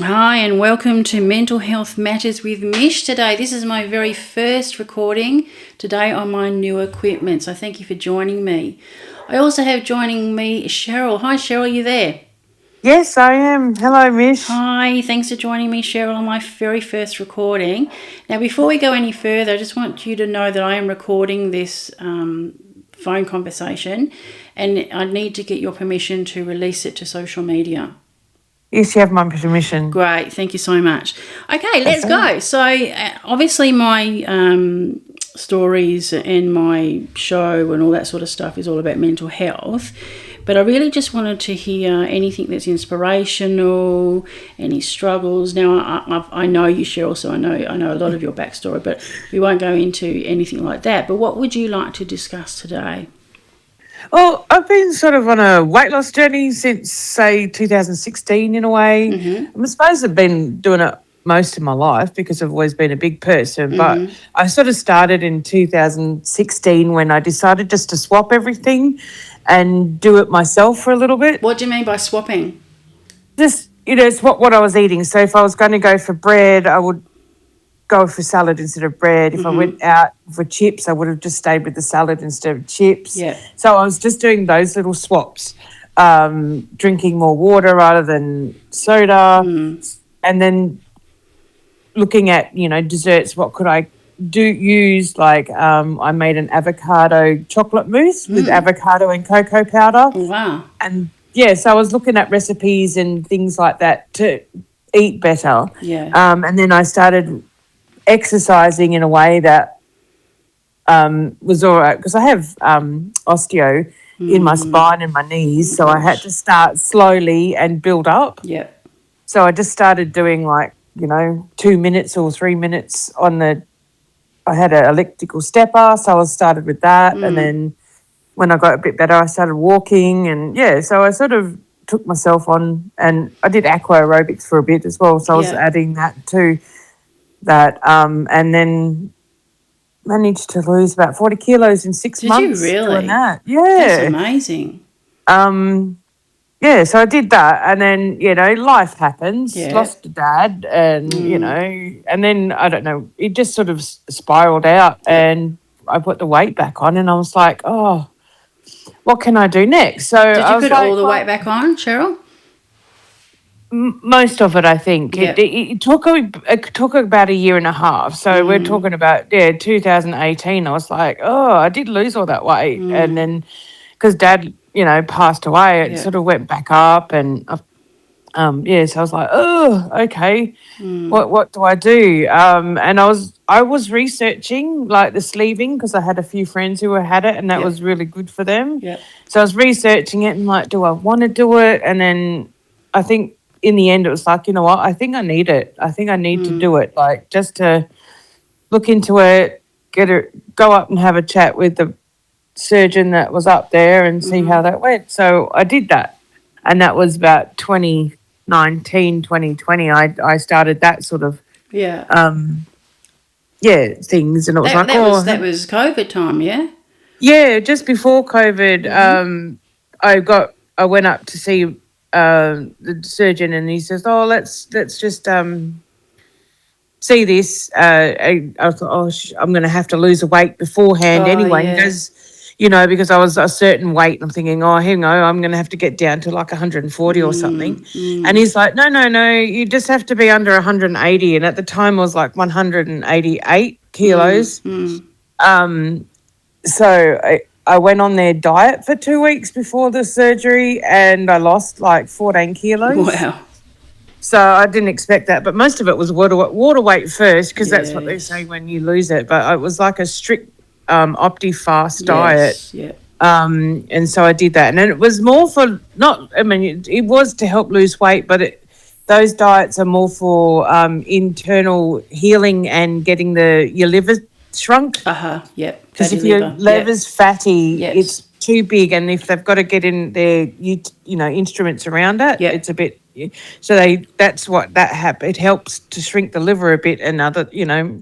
Hi, and welcome to Mental Health Matters with Mish today. This is my very first recording today on my new equipment, so thank you for joining me. I also have joining me Sheryl. Hi, Sheryl, are you there? Yes, I am. Hello, Mish. Hi, thanks for joining me, Sheryl, on my very first recording. Now, before we go any further, I just want you to know that I am recording this phone conversation, and I need to get your permission to release it to social media. Yes, you have my permission. Great, thank you so much. Okay, let's That's all right. go. So, obviously, my stories and my show and all that sort of stuff is all about mental health. But I really just wanted to hear anything that's inspirational, any struggles. Now, I know you, Sheryl, so I know a lot of your backstory, but we won't go into anything like that. But what would you like to discuss today? Well, I've been sort of on a weight loss journey since, say, 2016 in a way. Mm-hmm. I suppose I've been doing it most of my life because I've always been a big person. But Mm-hmm. I sort of started in 2016 when I decided just to swap everything and do it myself for a little bit. What do you mean by swapping? Just, swap what I was eating. So if I was going to go for bread, I would go for salad instead of bread. If I Mm-hmm. went out for chips, I would have just stayed with the salad instead of chips. Yeah. So I was just doing those little swaps, drinking more water rather than soda, and then looking at desserts. What could I use? Like I made an avocado chocolate mousse with avocado and cocoa powder, Wow. and yeah, so I was looking at recipes and things like that to eat better. Yeah. And then I started exercising in a way that was all right because I have osteo in my spine and my knees, so I had Gosh. to start slowly and build up. Yeah. So I just started doing 2 minutes or 3 minutes on the. I had an elliptical stepper, so I started with that, and then when I got a bit better, I started walking, and yeah, so I sort of took myself on, and I did aqua aerobics for a bit as well, so I was Yeah. adding that to that, and then managed to lose about 40 kilos in six Did you months doing really? that. That's Yeah. amazing. Um, yeah, so I did that. And then, life happens, Yeah. lost a dad, and, and then I don't know, it just sort of spiraled out. Yeah. And I put the weight back on, and I was like, oh, what can I do next? So Did I you was put all like, the weight well, back on, Sheryl? most of it, I think. It, Yeah. it, it took about a year and a half. So we're talking about 2018. I was like, oh, I did lose all that weight, and then because Dad, passed away, it Yeah. sort of went back up, and so I was like, oh, okay, what do I do? And I was researching like the sleeving because I had a few friends who had it, and that Yeah. was really good for them. Yeah. So I was researching it and like, do I want to do it? And then I think in the end it was like, you know what? I think I need it. I think I need to do it, like just to look into it, go up and have a chat with the surgeon that was up there and see how that went. So I did that, and that was about 2019, 2020. I started that sort of Yeah. things, and it was That like, that was that was COVID time, yeah? yeah, just before COVID, I went up to see the surgeon, and he says, "Oh, let's just see this." I thought, "Oh, I'm going to have to lose a weight beforehand Oh anyway." He yeah. goes, because I was a certain weight. I'm thinking, "Oh, I'm going to have to get down to like 140 or something." And he's like, "No, no, no, you just have to be under 180." And at the time, I was like 188 kilos. So I went on their diet for 2 weeks before the surgery, and I lost like 14 kilos. Wow. So I didn't expect that, but most of it was water weight first, because that's what they say Yes. when you lose it. But it was like a strict Opti-fast diet, Yes. Yeah. and so I did that, and then it was more for not. I mean, it was to help lose weight, but those diets are more for internal healing and getting your liver shrunk. Uh-huh. Yep. Because Fatty if your liver. Yep. liver's fatty, Yes. it's too big, and if they've got to get in their instruments around it, Yep. it's a bit. So that's what it helps to shrink the liver a bit, and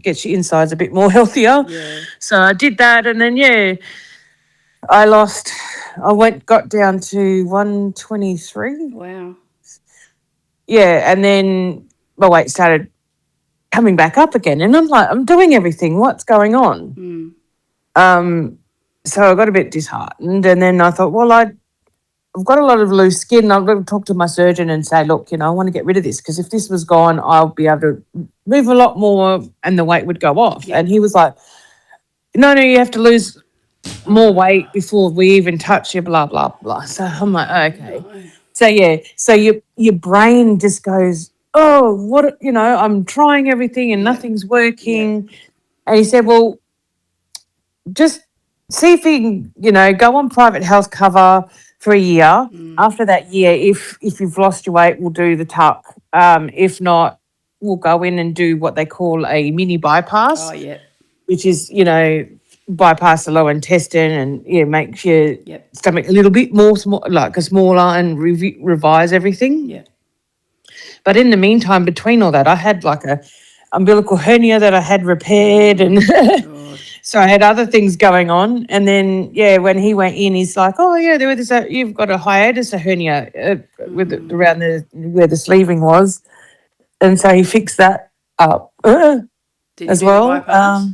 gets your insides a bit more healthier. Yeah. So I did that, and then got down to 123. Wow. Yeah, and then my weight started coming back up again. And I'm like, I'm doing everything. What's going on? So I got a bit disheartened. And then I thought, well, I've got a lot of loose skin. I've got to talk to my surgeon and say, look, I want to get rid of this, because if this was gone, I'll be able to move a lot more and the weight would go off. Yeah. And he was like, no, you have to lose more weight before we even touch you, blah, blah, blah. So I'm like, okay. So, yeah, so your brain just goes, oh, what, I'm trying everything and nothing's working. And he said, well, just see if you can, go on private health cover for a year. After that year, if you've lost your weight, we'll do the tuck. If not, we'll go in and do what they call a mini bypass, Oh, yeah. which is, bypass the lower intestine and makes your Yep. stomach a little bit more smaller and revise everything. Yeah. But in the meantime, between all that, I had like a umbilical hernia that I had repaired, and God. so I had other things going on. And then, when he went in, he's like, "Oh, yeah, you've got a hiatus, a hernia around where the sleeving was," and so he fixed that up Did he as do the well. bypass?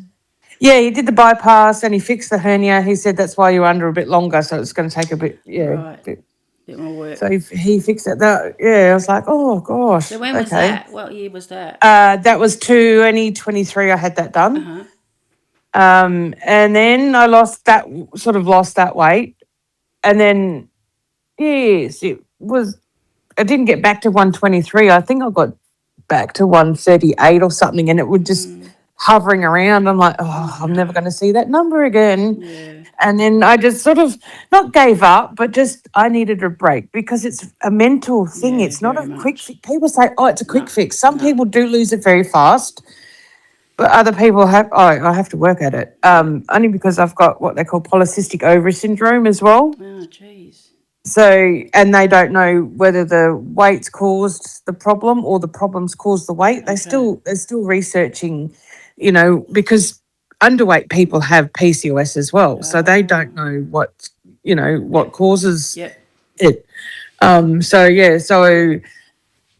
Yeah, he did the bypass and he fixed the hernia. He said that's why you're under a bit longer, so it's going to take a bit, Right. bit. Bit more work. So he fixed it. I was like, oh gosh. So when was okay. that? What year was that? That was 2023. I had that done. Uh-huh. And then I lost that weight, and then yes, I didn't get back to 123. I think I got back to 138 or something, and it would just hovering around. I'm like, oh, I'm never going to see that number again. Yeah. And then I just sort of not gave up, but just I needed a break, because it's a mental thing. Yeah, It's not a very quick much. fix. People say, oh, it's a quick No, fix. Some no. people do lose it very fast, but other people I have to work at it. Only because I've got what they call polycystic ovary syndrome as well. Oh, jeez. So, and they don't know whether the weight's caused the problem or the problem's caused the weight. They're still researching, because underweight people have PCOS as well, so they don't know what causes Yep. it. So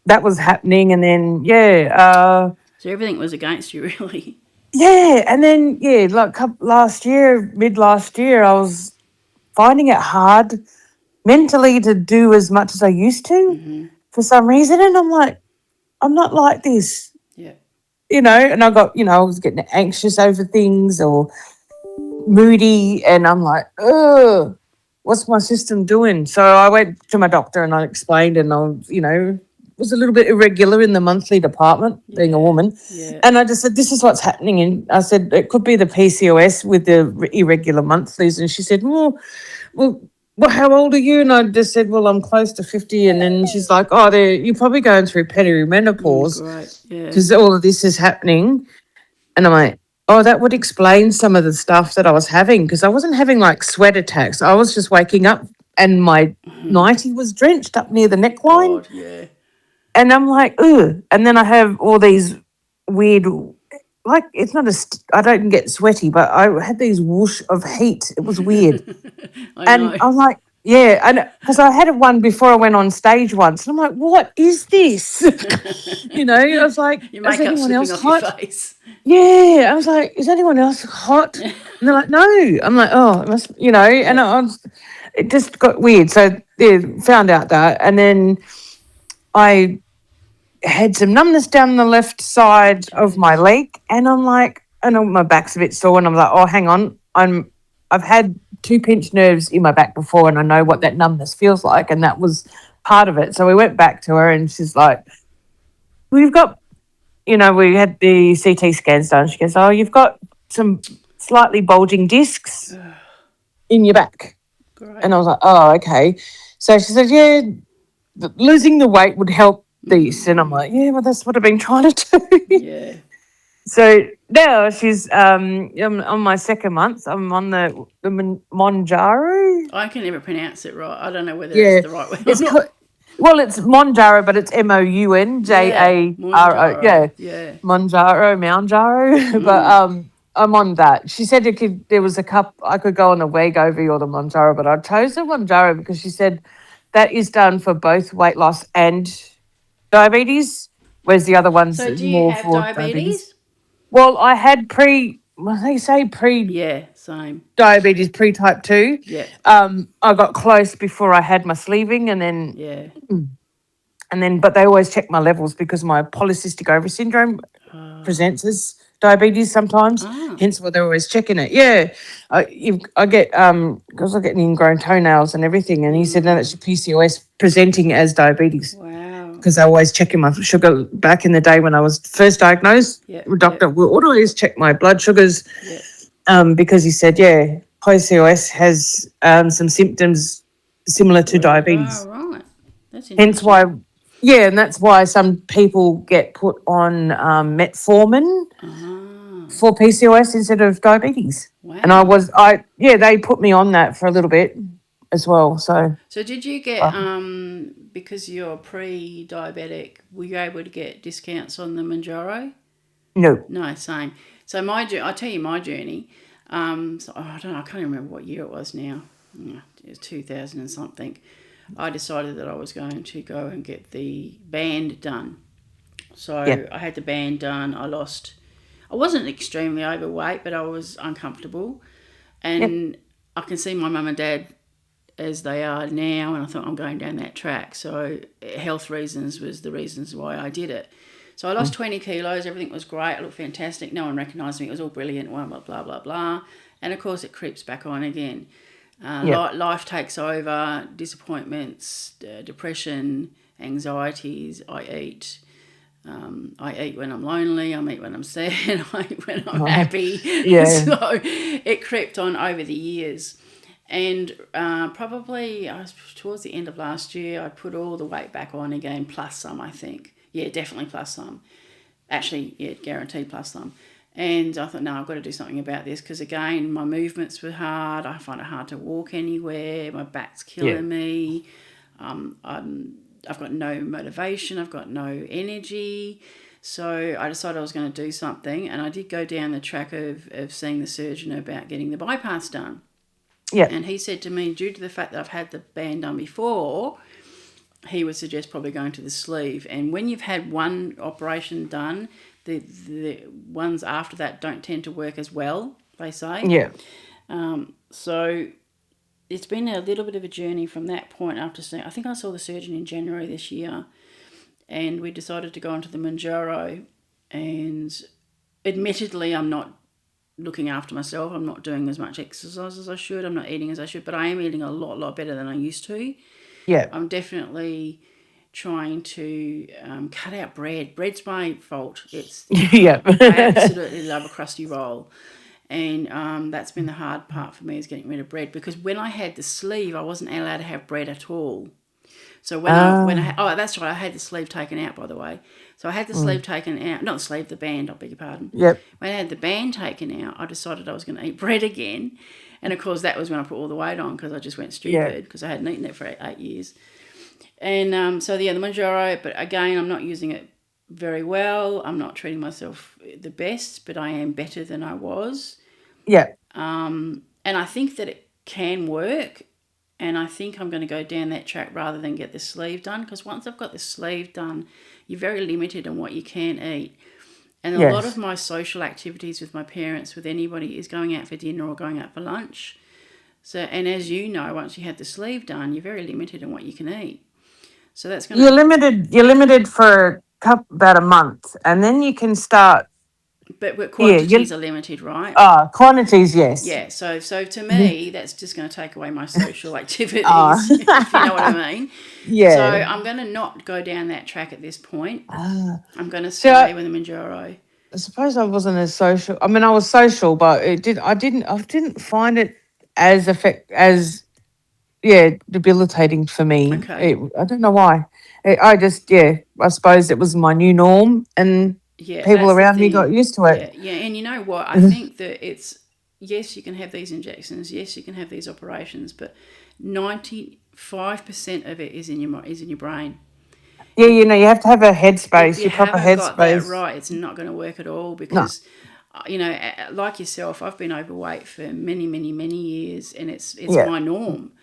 that was happening, and then So everything was against you, really. and then like mid last year, I was finding it hard mentally to do as much as I used to for some reason. And I'm like, I'm not like this, Yeah. and I got, I was getting anxious over things or moody, and I'm like, ugh, what's my system doing? So I went to my doctor and I explained, and I was, was a little bit irregular in the monthly department, being a woman. Yeah. And I just said, this is what's happening. And I said, it could be the PCOS with the irregular monthlies. And she said, well, how old are you? And I just said, well, I'm close to 50. And then she's like, oh, you're probably going through perimenopause Right. Yeah. because all of this is happening. And I'm like, oh, that would explain some of the stuff that I was having, because I wasn't having like sweat attacks. I was just waking up and my nightie was drenched up near the neckline. God, yeah. And I'm like, ugh. And then I have all these weird, like, it's not I don't get sweaty, but I had these whoosh of heat. It was weird. I And know. I'm like, yeah, and because I had one before I went on stage once, and I'm like, what is this? I was like, Your is makeup anyone slipping else off hot? your face. Yeah, I was like, is anyone else hot? And they're like, no. I'm like, oh, it must, and it just got weird. So yeah, found out that, and then I had some numbness down the left side of my leg, and I'm like, my back's a bit sore, and I'm like, oh, hang on, I've had 2 pinched nerves in my back before, and I know what that numbness feels like, and that was part of it. So we went back to her, and she's like, we've got, we had the CT scans done. She goes, oh, you've got some slightly bulging discs in your back. Great. And I was like, oh, okay. So she said, yeah, losing the weight would help this. And I'm like, yeah, well, that's what I've been trying to do. Yeah. So now she's I'm on my second month. I'm on the Monjaro. I can never pronounce it right. I don't know whether Yeah, it's the right way or not. Well, it's Monjaro, but it's Mounjaro. Yeah, Yeah. Monjaro. But I'm on that. She said there was a cup I could go on a Wegovy or the Monjaro, but I chose the Monjaro because she said that is done for both weight loss and diabetes. whereas the other one's So do you more have for diabetes. diabetes? Well, I had they say Yeah, same. pre-diabetes, pre-type 2. Yeah, I got close before I had my sleeving, yeah. but they always check my levels because my polycystic ovary syndrome presents as diabetes sometimes. Ah, Hence why they're always checking it. Yeah, I get because I get ingrown toenails and everything, and he said no, that's your PCOS presenting as diabetes wow. because I always checking my sugar back in the day when I was first diagnosed. Yep, The yep, doctor will always check my blood sugars yep. because he said, yeah, PCOS has some symptoms similar to Oh, diabetes. right. That's Hence interesting. why, yeah, and that's why some people get put on metformin Ah, for PCOS instead of diabetes. And wow. they put me on that for a little bit as well. So, So did you get, because you're pre-diabetic, were you able to get discounts on the Manjaro? no, No, same. So I'll tell you my journey. I don't know, I can't remember what year it was now. Yeah, it was 2000 and something. I decided that I was going to go and get the band done. yeah, So I had the band done. I wasn't extremely overweight, but I was uncomfortable. yep, And I can see my mum and dad as they are now, and I thought I'm going down that track. So health reasons was the reasons why I did it. So I lost 20 kilos. Everything was great. I looked fantastic. No one recognised me. It was all brilliant. Blah blah blah blah blah. And of course, it creeps back on again. yep, Life takes over. Disappointments, depression, anxieties. I eat when I'm lonely. I eat when I'm sad. I eat when I'm happy. yeah, So it crept on over the years. And probably towards the end of last year, I put all the weight back on again, plus some, I think. Yeah, definitely plus some. Actually, yeah, guaranteed plus some. And I thought, no, I've got to do something about this because, again, my movements were hard. I find it hard to walk anywhere. My back's yeah, killing me. I've got no motivation. I've got no energy. So I decided I was going to do something. And I did go down the track of seeing the surgeon about getting the bypass done. yeah, And he said to me, due to the fact that I've had the band done before, he would suggest probably going to the sleeve. And when you've had one operation done, the ones after that don't tend to work as well, they say. yeah, So it's been a little bit of a journey from that point after seeing. I think I saw the surgeon in January this year, and we decided to go onto the Manjaro. And admittedly, I'm not looking after myself. I'm not doing as much exercise as I should. I'm not eating as I should, but I am eating a lot better than I used to. yeah, I'm definitely trying to cut out bread. Bread's my fault. yeah, I absolutely love a crusty roll, and that's been the hard part for me is getting rid of bread because when I had the sleeve, I wasn't allowed to have bread at all. So that's right, I had the sleeve taken out, by the way. So I had the sleeve taken out, not the sleeve, the band, I beg your pardon. yep, When I had the band taken out, I decided I was going to eat bread again. And of course, that was when I put all the weight on because I just went yeah, stupid because I hadn't eaten it for 8 years. And so, yeah, the Manjaro, but again, I'm not using it very well. I'm not treating myself the best, but I am better than I was. yeah, And I think that it can work. And I think I'm going to go down that track rather than get the sleeve done because once I've got the sleeve done, you're very limited on what you can eat. And a lot of yes. my social activities with my parents, with anybody, is going out for dinner or going out for lunch. So, and as you know, once you had the sleeve done, you're very limited on what you can eat. So that's going You're to, limited. You're limited for about a month, and then you can start. but Yeah, quantities are limited, right? quantities. Yes. Yeah, so to me, that's just going to take away my social Ah, activities, if you know what I mean. So yeah. I'm going to not go down that track at this point. Ah. I'm going to So stay with the Manjaro. I suppose I wasn't as social. I mean, I was social, but it did. I didn't find it as debilitating for me. Okay. I don't know why. I just, I suppose it was my new norm, and Yeah, people that's the around me got thing. used to it. Yeah, yeah. And you know what? I think that yes, you can have these injections, yes, you can have these operations, but 95% of it is in your brain. Yeah, If you have to have a if headspace, you your proper haven't got that headspace. right, it's not going to work at all No, because like yourself, I've been overweight for many years, and it's yeah, my norm.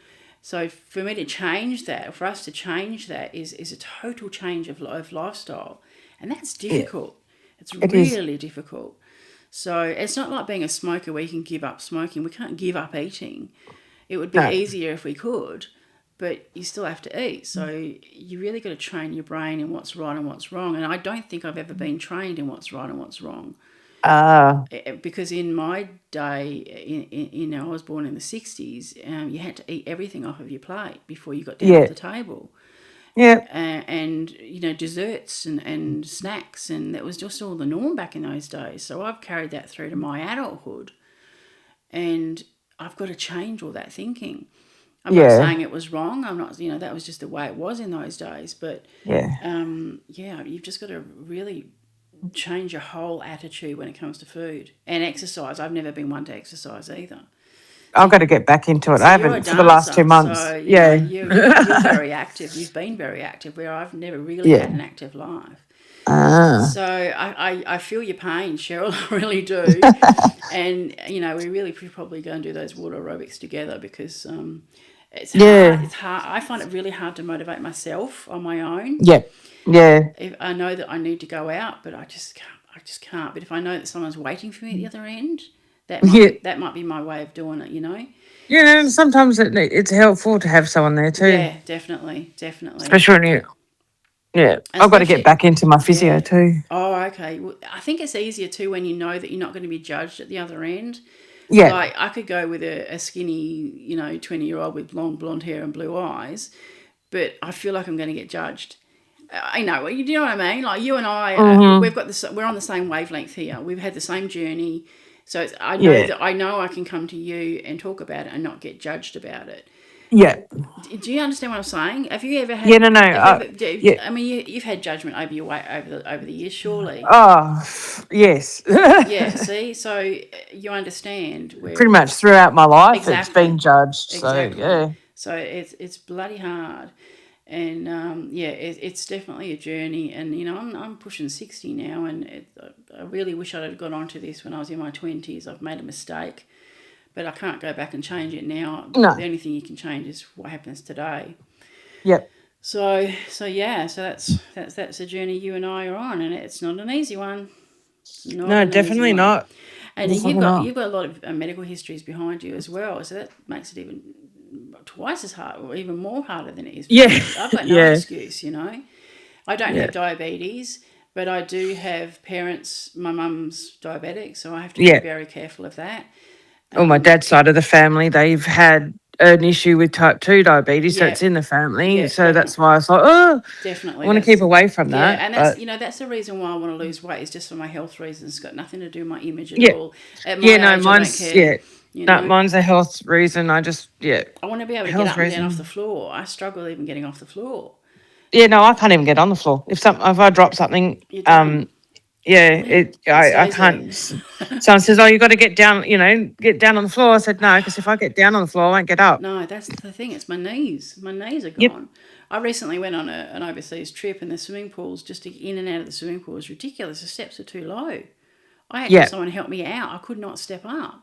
So for me to change that, for us to change that, is a total change of lifestyle, And that's Yeah. difficult. It's It is. really difficult. So it's not like being a smoker where you can give up smoking. We can't give up eating. It would be No. easier if we could, but you still have to eat. So you really got to train your brain in what's right and what's wrong. And I don't think I've ever been trained in what's right and what's wrong. Ah. Because in my day, I was born in the 60s, you had to eat everything off of your plate before you got down off Yeah. the table. Yeah. And desserts and snacks, and that was just all the norm back in those days. So I've carried that through to my adulthood, and I've got to change all that thinking. I'm not Yeah. saying it was wrong. I'm not, that was just the way it was in those days. But Yeah. you've just got to really change your whole attitude when it comes to food and exercise. I've never been one to exercise either. I've got to get back into it. So I you're a haven't for the last dancer, 2 months. so Yeah. you're very active. You've been very active, where I've never really had Yeah. an active life. Ah. So I feel your pain, Cheryl. I really do. And we really should probably go and do those water aerobics together, because it's hard. Yeah. It's hard. I find it really hard to motivate myself on my own. Yeah. Yeah. If I know that I need to go out, but I just can't. I just can't. But if I know that someone's waiting for me at the other end, Yeah. that might be my way of doing it. Yeah. And sometimes it's helpful to have someone there too, Yeah, definitely, definitely. especially when you. Yeah. I've got to get Especially, back into my physio yeah. too. Oh, okay. Well, I think it's easier too when you know that you're not going to be judged at the other end. Yeah. Like, I could go with a skinny, 20-year-old with long blonde hair and blue eyes, but I feel like I'm going to get judged. I know, do you know what I mean? Like, you and I, Mm-hmm. we're on the same wavelength here. We've had the same journey, so Yeah. I know I can come to you and talk about it and not get judged about it. Yeah. Do you understand what I'm saying? Have you ever had? Yeah. No. No. Have you ever, Yeah. I mean, you've had judgment over your weight over the years, surely. Oh, yes. Yeah. See, so you understand Pretty where much throughout my life, it's been exactly, judged. So exactly. yeah. So it's bloody hard, and it's definitely a journey. And I'm pushing 60 now, and I really wish I'd have got onto this when I was in my 20s. I've made a mistake, but I can't go back and change it now. No. The only thing you can change is what happens today. Yep. So that's a journey you and I are on, and it's not an easy one. It's not No, an easy definitely one. not. And Definitely not. you've got a lot of medical histories behind you as well, so that makes it even twice as hard, or even more harder than it is for Yeah. me. I've got no Yeah. excuse. I don't Yeah. have diabetes, but I do have parents. My mum's diabetic, so I have to be Yeah. very careful of that. On my dad's side of the family, they've had an issue with type 2 diabetes, so Yeah, it's in the family. yeah, So that's why I thought, oh, I definitely. want to keep away from Yeah, that. and But that's the reason why I want to lose weight, is just for my health reasons. It's got nothing to do with my image at yeah. all. At Yeah, my no, age, I don't mine's, care. yeah. You No, know, mine's a health reason. Yeah. I want to be able to get Health up and down off the reason. floor. I struggle even getting off the floor. Yeah, no, I can't even get on the floor. If I drop something, You don't. yeah, It I stays there. can't. Someone says, "Oh, you got to get down, get down on the floor." I said, "No, because if I get down on the floor, I won't get up." No, that's the thing. It's my knees. My knees are Yep. gone. I recently went on an overseas trip, and the swimming pools, just to get in and out of the swimming pool, is ridiculous. The steps are too low. I had to have Yeah. someone help me out. I could not step up.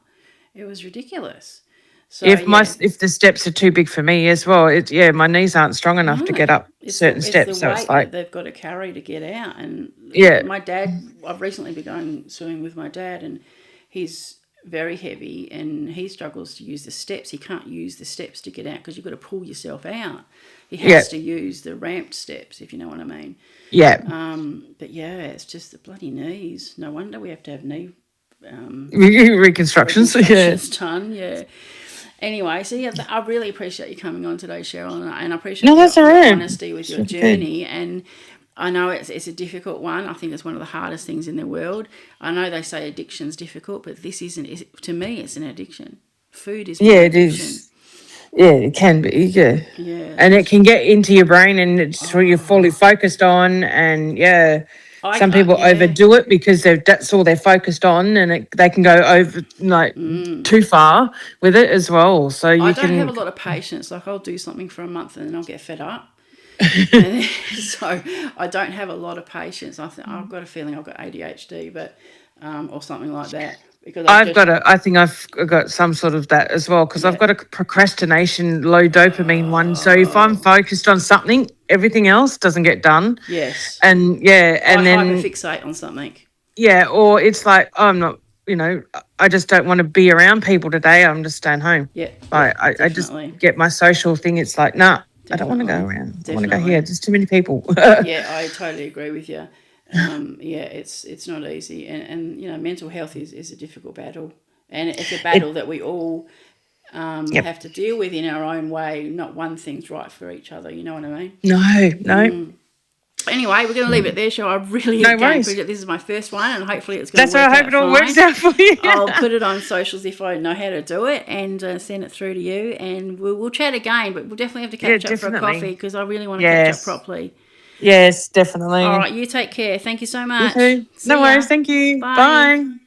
It was ridiculous. So If yeah, if the steps are too big for me as well, my knees aren't strong enough to get no, up certain it's the steps. So it's weight that like, they've got to carry to get out. And yeah, my dad, I've recently been going swimming with my dad, and he's very heavy, and he struggles to use the steps. He can't use the steps to get out because you've got to pull yourself out. He yeah, has to use the ramped steps, if you know what I mean. yeah. But yeah, it's just the bloody knees. No wonder we have to have knee Reconstructions. Yeah. reconstructions done. Yeah. Anyway, so yeah, I really appreciate you coming on today, Cheryl, and I appreciate No, that's all your right. honesty with your It's good. journey. And I know it's a difficult one. I think it's one of the hardest things in the world. I know they say addiction's difficult, but this isn't. To me, it's an addiction. Food is my Yeah, it addiction. is. Yeah, it can be. Yeah. Yeah. And it can get into your brain, and it's where you're fully Oh, focused on. And yeah, some people yeah. overdo it because that's all they're focused on, and they can go over like too far with it as well. So I you don't have a can, lot of patience. Like, I'll do something for a month and then I'll get fed up. And so I don't have a lot of patience. I've got a feeling I've got ADHD, but or something like that, because I think I've got some sort of that as well, because I've yeah. got a procrastination, low dopamine one. So if I'm focused on something, everything else doesn't get done. Yes. And yeah, and I then hyperfixate on something. yeah, or it's like, oh, I'm not, you know, I just don't want to be around people today. I'm just staying home. Yeah, Like I just definitely. get my social thing. It's like, nah, I don't want to go Definitely. around. I want to go here. Definitely. There's too many people. Yeah, I totally agree with you. Yeah, it's not easy, and you know, mental health is a difficult battle, and it's a It, battle that we all yep. have to deal with in our own way. Not one thing's right for each other. You know what I mean? No, no, Anyway, we're going to leave it there, Cheryl. I really, no again, worries. appreciate this is my first one, and hopefully it's going to That's why I work hope out it all works fine. out for you. I'll put it on socials if I know how to do it, and send it through to you, and we'll chat again, but we'll definitely have to Yeah, catch up for a definitely. coffee because I really want to catch up Yes. properly. Yes, All definitely. right, you take care. Thank you so You much. too. No See worries. ya. Thank you. Bye. Bye.